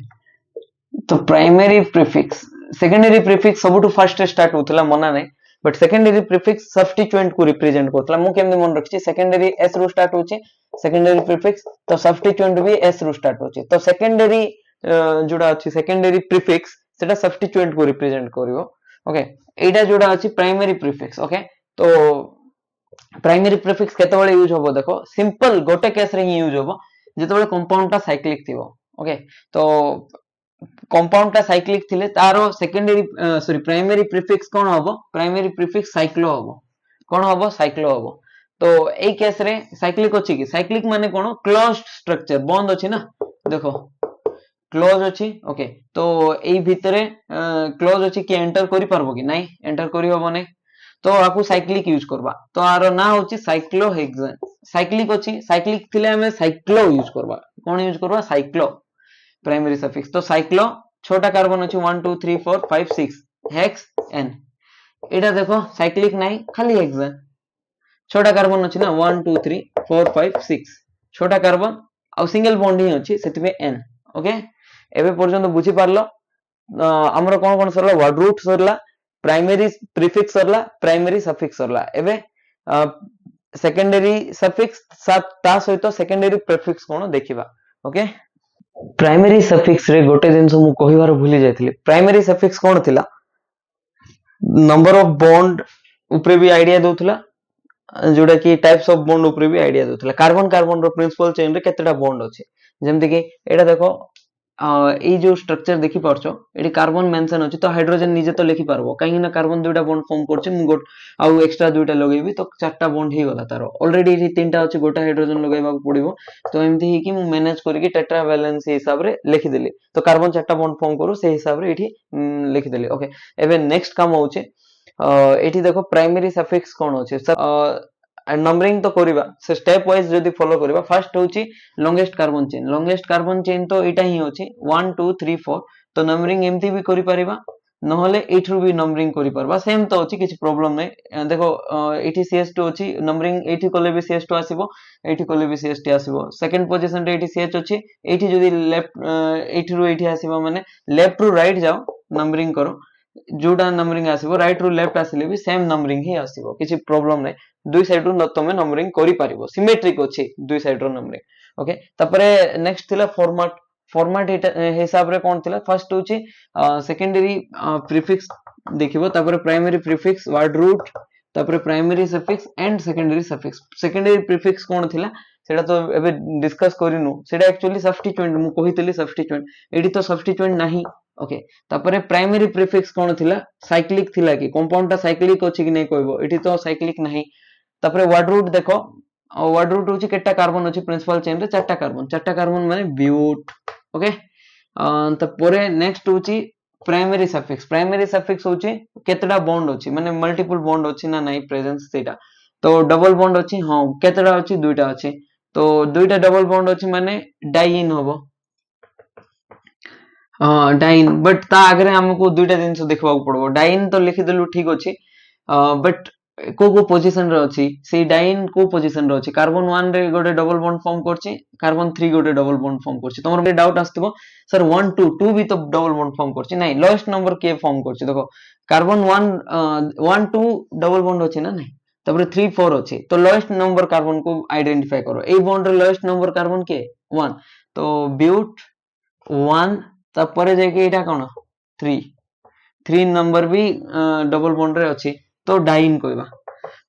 तो प्राइमरी प्रीफिक्स सेकेंडरी प्रीफिक्स सबुठु फर्स्ट स्टार्ट होतला मना नै बट सेकेंडरी प्रीफिक्स सब्स्टिट्यूएंट को रिप्रेजेंट करतला मु केमने मन रखछि सेकेंडरी एस रो स्टार्ट होछि सेकेंडरी प्रीफिक्स तो सब्स्टिट्यूएंट भी एस रो स्टार्ट होछि तो सेकेंडरी जोडा अछि सेकेंडरी प्रीफिक्स सेटा सब्स्टिट्यूएंट को रिप्रेजेंट करिवो ओके एटा जोडा अछि प्राइमरी प्रीफिक्स ओके तो प्राइमरी प्रीफिक्स केतेबेले यूज होबो देखो सिंपल गोटे केस रे ही यूज होबो जेतेबेले कंपाउंड ता साइक्लिक थिबो ओके तो कंपाउंड ता साइक्लिक थिले तारो सेकेंडरी सॉरी प्राइमरी प्रीफिक्स कोन होबो प्राइमरी प्रीफिक्स साइक्लो होबो कोन होबो साइक्लो होबो तो ए केस रे साइक्लिक अछि कि साइक्लिक माने कोन क्लोज्ड स्ट्रक्चर बंद अछि ना देखो क्लोज अछि ओके तो एई भितरे क्लोज अछि कि एंटर करि परबो कि नाही एंटर करि होबो नै तो आकु साइक्लिक यूज करबा तो आरो ना होची साइक्लोहेक्सेन साइक्लिक अछि साइक्लिक थिले हमें साइक्लो यूज करबा कोन यूज करबा साइक्लो प्राइमरी सफिक्स तो साइक्लो छोटा कार्बन अछि 1 2 3 4 5 6 हेक्स एन एटा देखो साइक्लिक नाही खाली हेक्सेन छोटा कार्बन अछि ना 1 2 3 4 5 6 छोटा कार्बन आ सिंगल बॉन्ड ही अछि सेतिबे एन ओके एबे पर्यंत बुझी पारलो हमरो कोन कोन सरला वर्ड रूट सरला प्राइमरी प्रीफिक्स सरला प्राइमरी सफिक्स सरला एबे सेकेंडरी सफिक्स ता सहित सेकेंडरी प्रीफिक्स कोन देखिबा ओके प्राइमरी सफिक्स रे गोटे जिंस मु कहिवार भूली जायथिले प्राइमरी सफिक्स कोन थिला नंबर ऑफ बॉन्ड ऊपर भी आईडिया दोथला जोटा कि टाइप्स ऑफ बॉन्ड ऊपर भी आईडिया दोथला कार्बन कार्बन रो प्रिंसिपल चेन रे केतेटा बॉन्ड अछि जेमति कि एटा देखो ए जो स्ट्रक्चर देखि परछो एटी कार्बन मेंशन अछि तो हाइड्रोजन निजे तो लिखि पारबो काहे ना कार्बन दुइटा बॉन्ड फॉर्म करछि मु गोट आ एक्स्ट्रा दुइटा लगेबी तो चारटा बॉन्ड ही गला तारो ऑलरेडी एटी तीनटा अछि गोटा हाइड्रोजन लगेबा पड़िबो तो एमती ही कि मु मैनेज करके टेट्रा वैलेंस हिसाब रे लिखि देली तो कार्बन चारटा बॉन्ड फॉर्म करू से हिसाब रे एठी लिखि देली ओके एबे नेक्स्ट काम होचे एठी देखो प्राइमरी सफिक्स कोन होचे नंबरिंग तो करिबा से स्टेप वाइज जदी फॉलो करिबा फर्स्ट होची लॉन्गेस्ट कार्बन चेन तो एटा ही होची 1 2 3 4 तो नंबरिंग एमती भी करि परिबा नहले एठरू भी नंबरिंग करि परबा सेम तो होची किछ प्रॉब्लम नै देखो एठी CH2 होची नंबरिंग एठी कोले भी CH2 आसीबो एठी कोले भी CH2 आसीबो सेकंड पोजीशन रे एठी CH होची एठी जदी लेफ्ट एठरू एठी आसीबो माने लेफ्ट टू राइट जाओ नंबरिंग करो जोडा नंबरिंग आसीबो राइट रू लेफ्ट आसीले भी सेम नंबरिंग ही आसीबो किछि प्रॉब्लम नै दुई साइड रू तमे नंबरिंग करि पारिबो सिमेट्रिक अछि दुई साइड रो नंबरिंग ओके तपरे नेक्स्ट थिला फॉर्मेट हिसाब रे कोन थिला फर्स्ट होची सेकेंडरी प्रीफिक्स देखिबो तपरे प्राइमरी प्रीफिक्स वर्ड रूट तपरे primary suffix and secondary prefix कोन थिला सेटा तो एबे डिस्कस करिनु सेटा एक्चुअली सब्स्टिट्यूएंट मु कहितली सब्स्टिट्यूएंट एडी तो सब्स्टिट्यूएंट नाही ओके तपरे प्राइमरी प्रीफिक्स कोन थिला साइक्लिक थिला कि कंपाउंड ता साइक्लिक अछि कि नै कहबो एडी तो साइक्लिक नाही तपरे वर्ड रूट देखो वर्ड रूट होची केटा कार्बन अछि प्रिंसिपल चेन रे चारटा कार्बन माने ब्यूट ओके तपरे नेक्स्ट होची प्राइमरी सफिक्स होची केतडा बॉन्ड अछि माने मल्टीपल बॉन्ड अछि ना नाही प्रेजेंस सेटा तो डबल बॉन्ड अछि हां केतडा अछि दुइटा अछि तो दुइटा डबल बॉन्ड अछि माने डाइइन होबो डाइन बट ता आगरे हमको दुइटा जिंस देखबा पड़बो डाइन तो लिखि देलु ठीक अछि बट को पोजिशन रे अछि से डाइन को पोजिशन रे अछि कार्बन 1 रे गोटे डबल बॉन्ड फॉर्म करछि कार्बन 3 गोटे डबल बॉन्ड फॉर्म करछि तमर गोटे डाउट आस्तबो सर 1 2 2 भी तो डबल बॉन्ड फॉर्म करछि नहीं लोएस्ट नंबर के फॉर्म करछि देखो कार्बन 1 1 2 डबल बॉन्ड अछि ना नहीं तबरे 3 4 अछि तो लोएस्ट नंबर कार्बन को आइडेंटिफाई करो ए बॉन्ड रे लोएस्ट नंबर कार्बन के 1 तो ब्यूट 1 तपरे जे के एटा कोन 3 3 नंबर भी डबल बॉन्ड रे अछि तो डाइन कहबा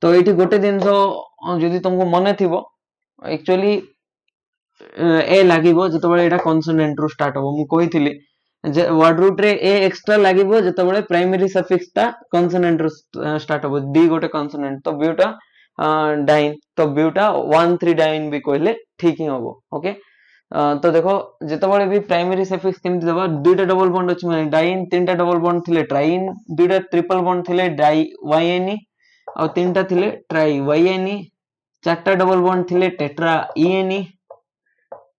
तो ये गोटे दिन जदि तुमको मन थी एक्चुअली ए लागिबो जतबेले एटा कॉन्सोनेंट रु स्टार्ट हो मु कहिथिली जे वर्ड रूट रे ए एक्स्ट्रा लागिबो जतबेले प्राइमरी सफिक्स ता कॉन्सोनेंट रु स्टार्ट हो डी गोटे कॉन्सोनेंट तो ब्यूटा डाइन तो ब्यूटा 1 3 डाइन भी कहले ठीक ही होबो ओके तो देखो जतबेले भी प्राइमरी सफिक्स केमति देबा दुईटा डबल बॉन्ड अछि माने डाइन तीनटा डबल बॉन्ड थिले ट्राइन दुईटा ट्रिपल बॉन्ड थिले डाई वाईएनई और तीनटा थिले ट्राई वाईएनई चारटा डबल बॉन्ड थिले टेट्रा ईएनई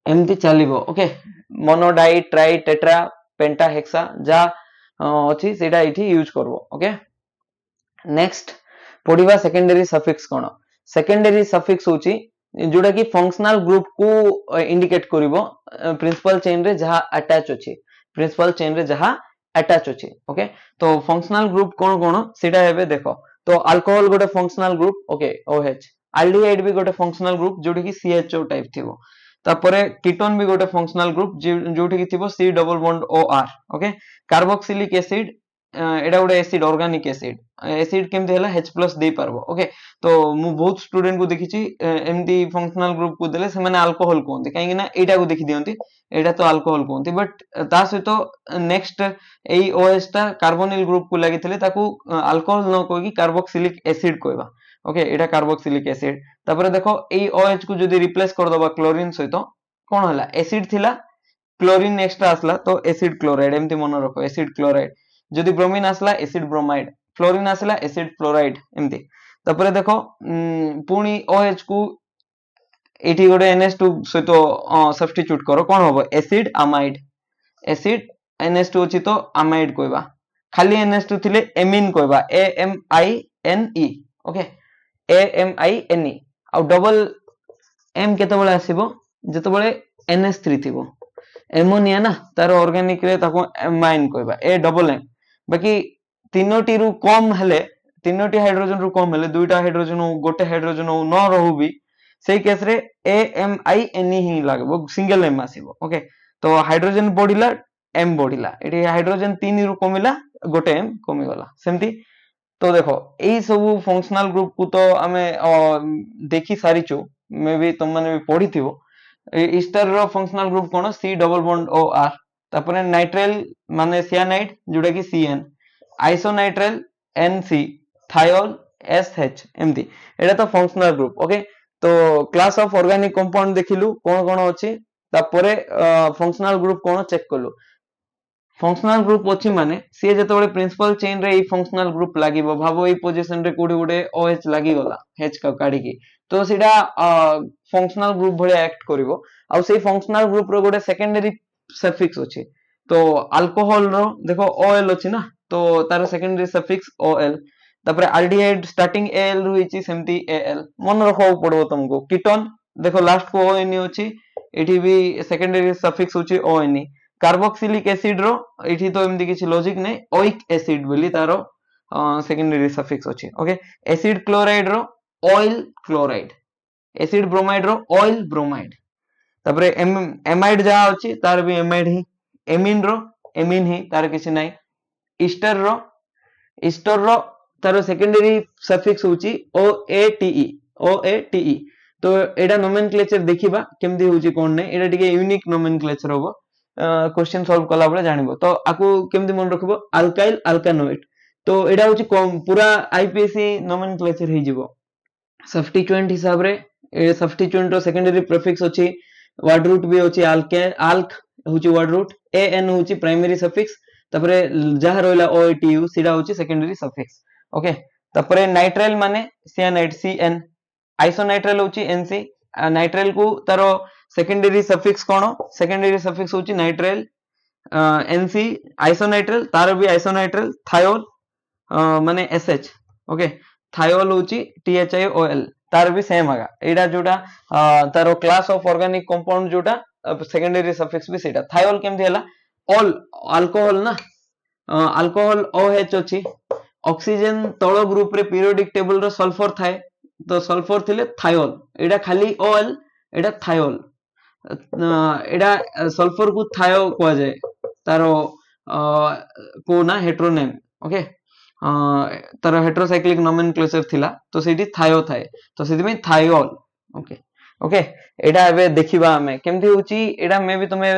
एमती चलिबो okay mono di tri tetra penta hexa जा अछि सेटा इठी यूज करबो ओके नेक्स्ट पढिबा सेकेंडरी सफिक्स कोन सेकेंडरी सफिक्स होची जोटा कि फंक्शनल ग्रुप को इंडिकेट करिवो प्रिंसिपल चेन रे जहा अटैच अछि प्रिंसिपल चेन रे जहा अटैच अछि ओके तो फंक्शनल ग्रुप कोन कोन सेटा हेबे देखो तो अल्कोहल गोटे functional group okay OH aldehyde भी गोटे फंक्शनल ग्रुप जोटी कि सीएचओ टाइप थिवो तापरे कीटोन भी गोटे फंक्शनल ग्रुप जोटी कि थिवो C double bond O R okay carboxylic acid एटा गोटे एसिड ऑर्गेनिक एसिड एसिड केमते हला H+ दे पारबो ओके तो मु बहुत स्टूडेंट को देखिछि एमती फंक्शनल ग्रुप को देले से माने अल्कोहल कोनते काहे ना एटा को देखि दियंती एटा तो अल्कोहल कोनती बट ता सहित नेक्स्ट एई OH ता कार्बोनिल ग्रुप को लागिथिले ताकू अल्कोहल न कोइ कार्बोक्सिलिक एसिड कहबा ओके एटा कार्बोक्सिलिक एसिड तापरे देखो एई OH को जदी रिप्लेस कर दबा क्लोरीन सहित कोन हला एसिड थिला क्लोरीन एक्स्ट्रा आसला तो एसिड क्लोराइड एमती मन रखो एसिड क्लोराइड जदि ब्रोमीन आसला एसिड ब्रोमाइड फ्लोरीन आसला एसिड फ्लोराइड एमती तापरे देखो पुणी OH को एठी गोटे NH2 सहित सब्स्टिट्यूट करो कोन होबो एसिड अमाइड एसिड NH2 अछि तो अमाइड कहबा खाली NH2 थिले एमीन कहबा AMINE ओके AMINE आ डबल M केतेबेले आसीबो जतेबेले NH3 थिबो एमोनिया ना तार ऑर्गेनिक रे ताको एमाइन कहबा ए डबल एम बाकी तीनोटी रु कम हेले तीनोटी हाइड्रोजन रु कम हेले दुईटा हाइड्रोजन गोटे हाइड्रोजन न रहू भी सेही केस रे AMINE ही लागबो सिंगल एम आसीबो ओके तो हाइड्रोजन बढ़िला एम बढ़िला एठी हाइड्रोजन 3 रु कमिला गोटे एम कमी गला सेमती तो देखो एई सब फंक्शनल ग्रुप को तो हमें देखि सारिचो मे भी तुम माने भी पढ़िथिबो ईस्टर रो फंक्शनल ग्रुप कोन सी डबल बॉन्ड ओ आर तापरे नाइट्राइल माने सियानाइड जोटा कि CN isonitrile NC thiol SH एमती एटा तो फंक्शनल ग्रुप ओके तो क्लास ऑफ ऑर्गेनिक कंपाउंड देखिलु कोन कोन अछि तापरे फंक्शनल ग्रुप कोन चेक कलु फंक्शनल ग्रुप अछि माने से जतबेले प्रिंसिपल चेन रे ई फंक्शनल ग्रुप लागिबो भाबो ई पोजीशन रे कोडी गुडे OH लागि गला H का काडी की तो सेटा फंक्शनल ग्रुप भले एक्ट करिवो आ से फंक्शनल ग्रुप रो गोटे सेकेंडरी सफिक्स अछि तो अल्कोहल रो देखो OL अछि ना तो तार सेकेंडरी सफिक्स OL तापरे एल्डिहाइड स्टार्टिंग AL रहिछि सेमती AL मन रखो पड़बो तुमको कीटोन देखो लास्ट को ONE अछि एठी भी सेकेंडरी सफिक्स अछि ONE कार्बोक्सिलिक एसिड रो एठी तो एमदी किछि लॉजिक नै ओइक एसिड बोली तारो सेकेंडरी सफिक्स अछि ओके एसिड क्लोराइड रो ऑयल क्लोराइड एसिड ब्रोमाइड रो ऑयल ब्रोमाइड तापरे एमाइड जा अछि तार भी एमाइड ही एमीन रो एमीन ही तार किछि नै ईस्टर रो तारो सेकेंडरी सफिक्स होची OATE तो एडा नोमेनक्लेचर देखिबा केमदी होची कोन नै एडा टिके यूनिक नोमेनक्लेचर होबो क्वेश्चन सॉल्व कला बळे जानिबो तो आकु केमदी मन रखबो अल्काइल अल्कानोएट तो एडा होची पूरा आईपीएससी नोमेनक्लेचर हे जिवो सब्स्टिट्यूएंट हिसाब रे ए सब्स्टिट्यूएंट रो सेकेंडरी प्रीफिक्स होची वर्ड रूट भी होची आल्क होची वर्ड रूट AN होची प्राइमरी सफिक्स तापरे जहा रहला OATU सीडा होची सेकेंडरी सफिक्स ओके तापरे नाइट्राइल माने सियानाइड CN आइसोनाइट्राइल होची NC नाइट्राइल को तारो सेकेंडरी सफिक्स कोन सेकेंडरी सफिक्स होची नाइट्राइल NC आइसोनाइट्राइल तार भी आइसोनाइट्राइल थायोल माने SH ओके थायोल होची THIOL तार भी सेम आगा एडा जोटा तारो क्लास ऑफ ऑर्गेनिक कंपाउंड जोटा सेकेंडरी सफिक्स भी सेटा थायोल केमथि हला ऑल अल्कोहल ना अल्कोहल OH अछि ऑक्सीजन तळ ग्रुप रे पीरियोडिक टेबल रो सल्फर थाए तो सल्फर थिले थायोल एडा खाली ऑल एडा थायोल एडा सल्फर को थायो को जाय तारो को ना हेट्रोनेम ओके तार हेट्रोसाइक्लिक नोमेनक्लेचर थिला तो सेठी थायो थाए तो सेठी में थायोल ओके ओके एडा एबे देखिबा हमें केमथि होची एडा मे भी तमे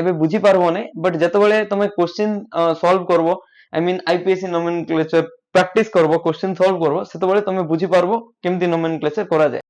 एबे बुझी पारबो नै बट जतबेले तमे क्वेश्चन सॉल्व करबो I mean IPSC nomenclature practice करबो क्वेश्चन सॉल्व करबो सेतबेले तमे बुझी पारबो केमथि नोमेनक्लेचर करा जाय।